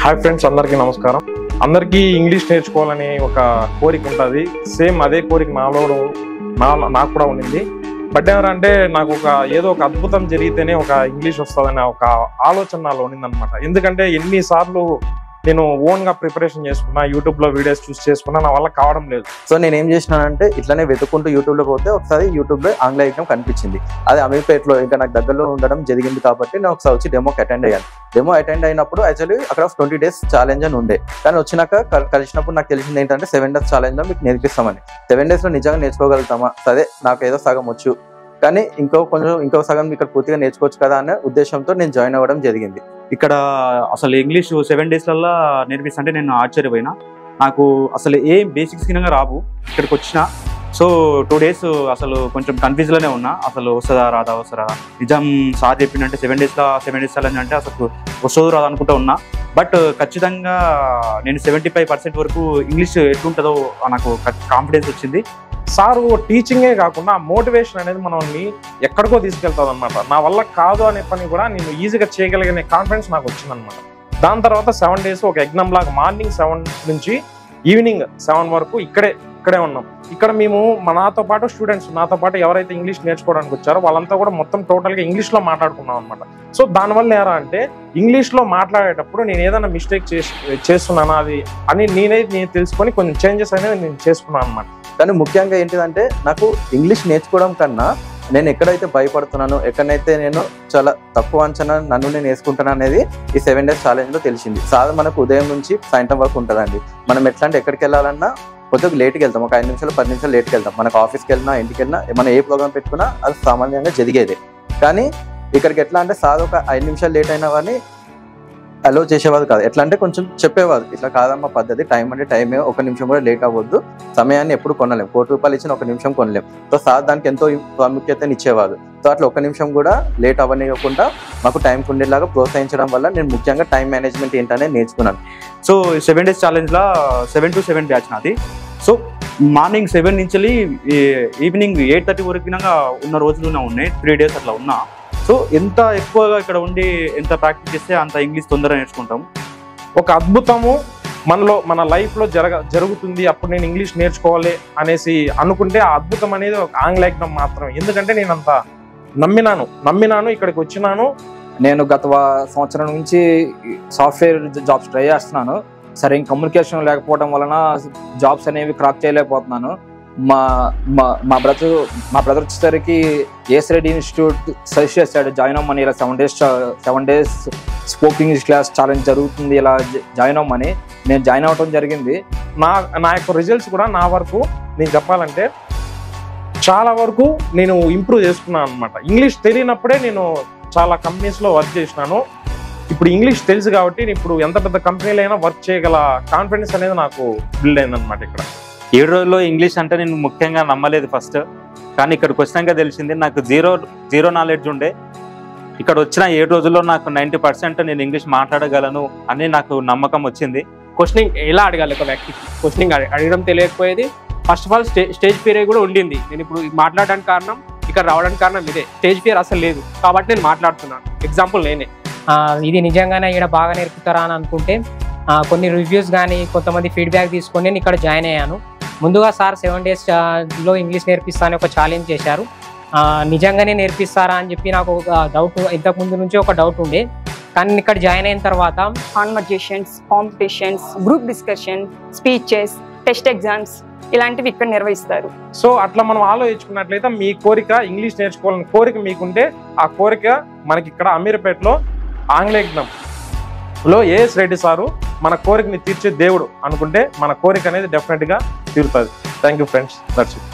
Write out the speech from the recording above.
Hi friends, అందరికీ నమస్కారం. అందరికీ ఇంగ్లీష్ నేర్చుకోవాలని ఒక కోరిక ఉంటుంది. సేమ్ అదే కోరిక నాకు కూడా ఉండింది. బట్ ఎవరంటే నాకు ఏదో ఒక అద్భుతం జరిగితేనే ఒక ఇంగ్లీష్ వస్తుందనే ఒక ఆలోచన నాలో ఉండిందనమాట. ఎందుకంటే ఎన్నిసార్లు నేను ఓన్గా ప్రిపరేషన్ చేసుకున్నా, యూట్యూబ్లో వీడియోస్ చూస్ చేసుకున్నా, నా వల్ల కావడం లేదు. సో నేను ఏం చేసినానంటే ఇట్లానే వెతుక్కుంటూ యూట్యూబ్లో పోతే ఒకసారి యూట్యూబ్లో ఆంగ్ల ఎగ్జామ్ కనిపించింది. అది అమీర్పేటలో ఇంకా నాకు దగ్గరలో ఉండడం జరిగింది కాబట్టి నేను ఒకసారి వచ్చి డెమోకి అటెండ్ అయ్యాను. డెమో అటెండ్ అయినప్పుడు యాక్చువల్లీ అక్కడ 20 days ఛాలెంజ్ అని ఉండే. కానీ వచ్చినాక కలిసినప్పుడు నాకు తెలిసింది ఏంటంటే 7 days ఛాలెంజ్లో మీకు నేర్పిస్తామని. 7 daysలో నిజంగా నేర్చుకోగలుగుతామా? సరే, నాకు ఏదో సగం వచ్చు, కానీ ఇంకో సగం ఇక్కడ పూర్తిగా నేర్చుకోవచ్చు కదా అనే ఉద్దేశంతో నేను జాయిన్ అవ్వడం జరిగింది. ఇక్కడ అసలు ఇంగ్లీష్ 7 daysలలో నేర్పిస్తుంటే నేను ఆశ్చర్యపోయినా. నాకు అసలు ఏం బేసిక్స్ కింద రావు. ఇక్కడికి వచ్చిన సో 2 days అసలు కొంచెం కన్ఫ్యూజ్లోనే ఉన్నా. అసలు వస్తుందా రాదా నిజం సార్ చెప్పిందంటే 7 days ఛాలెంజ్ అంటే అసలు వస్తుందో రాదా అనుకుంటూ ఉన్నా. బట్ ఖచ్చితంగా నేను 75% వరకు ఇంగ్లీష్ ఎట్లుంటుందో నాకు కాన్ఫిడెన్స్ వచ్చింది. సారు టీచింగే కాకుండా మోటివేషన్ అనేది మనల్ని ఎక్కడికో తీసుకెళ్తుంది అనమాట. నా వల్ల కాదు అనే పని కూడా నేను ఈజీగా చేయగలిగే కాన్ఫిడెన్స్ నాకు వచ్చిందనమాట. దాని తర్వాత 7 days ఒక ఎగ్జామ్ లాగా మార్నింగ్ 7 నుంచి ఈవినింగ్ 7 వరకు ఇక్కడే ఉన్నాం. ఇక్కడ మేము నాతో పాటు స్టూడెంట్స్, నాతో పాటు ఎవరైతే ఇంగ్లీష్ నేర్చుకోవడానికి వచ్చారో వాళ్ళంతా కూడా మొత్తం టోటల్గా ఇంగ్లీష్లో మాట్లాడుకున్నాం అనమాట. సో దానివల్ల ఎలా అంటే ఇంగ్లీష్లో మాట్లాడేటప్పుడు నేను ఏదైనా మిస్టేక్ చేస్తున్నానా అది అని నేను తెలుసుకొని కొంచెం చేంజెస్ అనేది నేను చేసుకున్నాను అనమాట. కానీ ముఖ్యంగా ఏంటిదంటే నాకు ఇంగ్లీష్ నేర్చుకోవడం కన్నా నేను ఎక్కడైతే భయపడుతున్నానో, ఎక్కడైతే నేను చాలా తక్కువ అంచనా నన్ను నేను వేసుకుంటాను అనేది ఈ 7 days ఛాలెంజ్లో తెలిసింది. సార్ మనకు ఉదయం నుంచి సాయంత్రం వరకు ఉంటుందండి. మనం ఎట్లా అంటే ఎక్కడికి వెళ్ళాలన్నా కొద్దిగా లేట్కి వెళ్తాం, ఒక 5 నిమిషాలు 10 నిమిషాలు లేట్కి వెళ్తాం. మనకు ఆఫీస్కి వెళ్ళినా ఇంటికి వెళ్ళినా మనం ఏ ప్రోగ్రామ్ పెట్టుకున్నా అది సామాన్యంగా జరిగేదే. కానీ ఇక్కడికి ఎట్లా అంటే సార్ ఒక 5 నిమిషాలు లేట్ అయినా కానీ అలో చేసేవారు కాదు. ఎట్లా అంటే కొంచెం చెప్పేవారు, ఇట్లా కాదమ్మా పద్ధతి, టైం అంటే టైమే, 1 నిమిషం కూడా లేట్ అవ్వద్దు, సమయాన్ని ఎప్పుడు కొనలేం, ₹1,00,000 ఇచ్చిన 1 నిమిషం కొనలేం. సో సార్ దానికి ఎంతో ప్రాముఖ్యతని ఇచ్చేవారు. సో అట్లా 1 నిమిషం కూడా లేట్ అవ్వనివ్వకుండా మాకు టైం ఉండేలాగా ప్రోత్సహించడం వల్ల నేను ముఖ్యంగా టైం మేనేజ్మెంట్ ఏంటనేది నేర్చుకున్నాను. సో 7 days ఛాలెంజ్లో 7 to 7 బ్యాచ్ నాది. సో మార్నింగ్ 7 నుంచి ఈవినింగ్ 8:30 వరకు ఉన్న రోజులు ఉన్నాయి. 3 days అట్లా ఉన్నా. సో ఎంత ఎక్కువగా ఇక్కడ ఉండి ఎంత ప్రాక్టీస్ చేస్తే అంత ఇంగ్లీష్ తొందరగా నేర్చుకుంటాము. ఒక అద్భుతము మన లైఫ్లో జరుగుతుంది, అప్పుడు నేను ఇంగ్లీష్ నేర్చుకోవాలి అనేసి అనుకుంటే ఆ అద్భుతం అనేది ఒక ఆంగ్ల ఎగ్జామ్ మాత్రమే. ఎందుకంటే నేను అంత నమ్మినాను ఇక్కడికి వచ్చినాను. నేను గత సంవత్సరం నుంచి సాఫ్ట్వేర్ జాబ్స్ ట్రై చేస్తున్నాను. సరైన కమ్యూనికేషన్ లేకపోవడం వలన జాబ్స్ అనేవి క్రాక్ చేయలేకపోతున్నాను. మా బ్రదర్ వచ్చేసరికి ఏఎస్ రెడ్డి ఇన్స్టిట్యూట్ సజెస్ట్ చేశాడు, జాయిన్ అవ్వమని. ఇలా 7 days spoken English class challenge జరుగుతుంది, ఇలా జాయిన్ అవ్వమని. నేను జాయిన్ అవ్వడం జరిగింది. నా యొక్క రిజల్ట్స్ కూడా నా వరకు నేను చెప్పాలంటే చాలా వరకు నేను ఇంప్రూవ్ చేసుకున్నాను అనమాట. ఇంగ్లీష్ తెలియనప్పుడే నేను చాలా కంపెనీస్లో వర్క్ చేసినాను. ఇప్పుడు ఇంగ్లీష్ తెలుసు కాబట్టి ఇప్పుడు ఎంత పెద్ద కంపెనీలో అయినా వర్క్ చేయగల కాన్ఫిడెన్స్ అనేది నాకు బిల్డ్ అయిందనమాట. ఇక్కడ 7 రోజుల్లో ఇంగ్లీష్ అంటే నేను ముఖ్యంగా నమ్మలేదు ఫస్ట్. కానీ ఇక్కడికి వచ్చినాక తెలిసింది నాకు జీరో నాలెడ్జ్ ఉండే. ఇక్కడ వచ్చిన 7 రోజుల్లో నాకు 90% నేను ఇంగ్లీష్ మాట్లాడగలను అని నాకు నమ్మకం వచ్చింది. క్వశ్చనింగ్ ఎలా అడగాలి ఒక వ్యక్తి, క్వశ్చనింగ్ అడగడం తెలియకపోయేది. First of all stage fear కూడా ఉండింది. నేను ఇప్పుడు మాట్లాడడానికి కారణం, ఇక్కడ రావడానికి కారణం ఇదే. స్టేజ్ ఫియర్ అసలు లేదు కాబట్టి నేను మాట్లాడుతున్నాను. ఎగ్జాంపుల్ నేనే. ఇది నిజంగానే ఇక్కడ బాగా నేర్పుతారా అని అనుకుంటే కొన్ని రివ్యూస్ కానీ కొంతమంది ఫీడ్బ్యాక్ తీసుకొని నేను ఇక్కడ జాయిన్ అయ్యాను. ముందుగా సార్ 7 daysలో ఇంగ్లీష్ నేర్పిస్తానని ఒక ఛాలెంజ్ చేశారు. నిజంగానే నేర్పిస్తారా అని చెప్పి నాకు ఒక డౌట్, ఇంతకుముందు నుంచి ఒక డౌట్ ఉండే. కానీ ఇక్కడ జాయిన్ అయిన తర్వాత conversations, competitions, group discussion, speeches, test exams ఇలాంటివి ఇక్కడ నిర్వహిస్తారు. సో అట్లా మనం ఆలోచించుకున్నట్లయితే మీ కోరిక ఇంగ్లీష్ నేర్చుకోవాలని కోరిక మీకుంటే ఆ కోరిక మనకి ఇక్కడ అమీర్పేటలో ఆంగ్ల ఎగ్జామ్లో ఏఎస్ రెడ్డి సారు మన కోరికని తీర్చే దేవుడు అనుకుంటే మన కోరిక అనేది డెఫినెట్గా తీరుతుంది. Thank you friends, that's it.